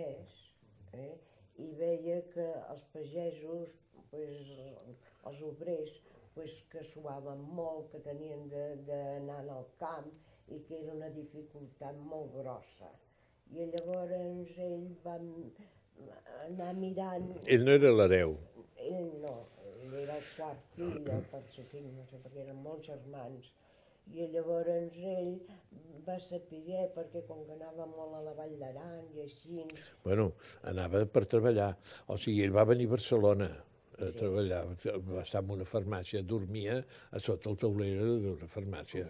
pagès, i veia que els pagesos, els obrers, que suaven molt, que tenien d'anar al camp i que era una dificultat molt grossa. I llavors ell va anar mirant... Ell no era l'hereu. Ell no, ell era el quart fill, el tercer fill, no sé, perquè eren molts germans. I llavors ell va saber, perquè com que anava molt a la Vall d'Aran i així... Bueno, anava per treballar. O sigui, ell va venir a Barcelona a treballar, va estar en una farmàcia, dormia a sota el taulell d'una farmàcia.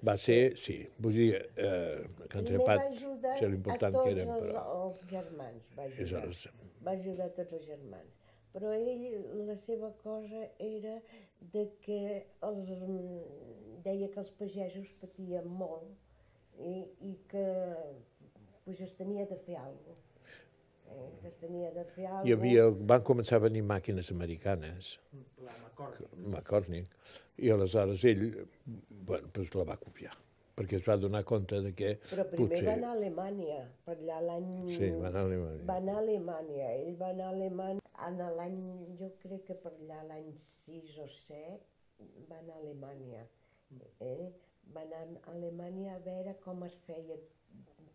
Va ser, sí, vull dir, que en Trepat, això l'important que eren, però... Els germans va ajudar a tots els germans. Però ell, la seva cosa era que deia que els pagesos patien molt i que es tenia de fer alguna cosa. Van començar a venir màquines americanes, la McCormick, i aleshores ell la va copiar, perquè es va donar compte de que Però primer va anar a Alemanya, per allà l'any... Sí, va anar a Alemanya. Va anar a Alemanya, ell va anar a Alemanya, l'any, jo crec que per allà l'any 6 o 7, va anar a Alemanya. Va anar a Alemanya a veure com es feia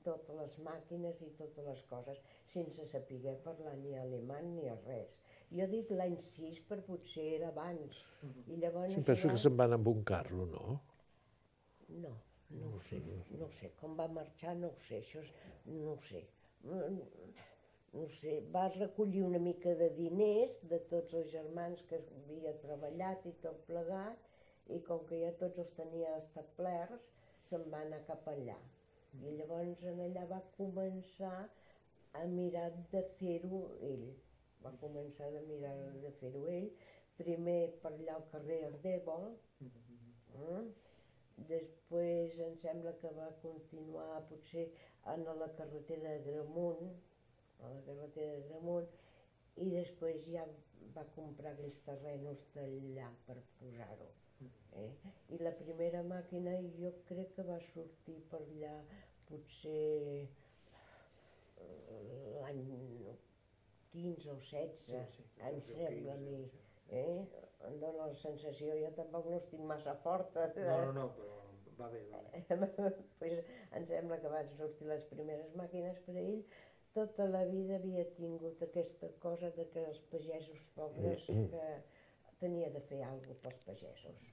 totes les màquines i totes les coses, sense saber parlar ni alemany ni res. Jo dic l'any 6, però potser era abans. Sí, penso que se'n va anar amb un carro, no? No ho sé. Com va marxar no ho sé, això no ho sé. No sé, va recollir una mica de diners de tots els germans que havia treballat i tot plegat, i com que ja tots els tenia establerts, se'n va anar cap allà. I llavors allà va començar a mirar de fer-ho ell. Va començar a mirar de fer-ho ell, primer per allà al carrer Ardèvol, després em sembla que va continuar potser a la carretera d'Agramunt, i després ja va comprar aquells terrenos d'allà per posar-ho. I la primera màquina jo crec que va sortir per allà potser l'any 15 o 16, em sembla a mi. Em dóna la sensació, jo tampoc no estic massa forta. No, però va bé. Em sembla que van sortir les primeres màquines per a ell. Tota la vida havia tingut aquesta cosa de que els pagesos pobres que tenia de fer alguna cosa pels pagesos.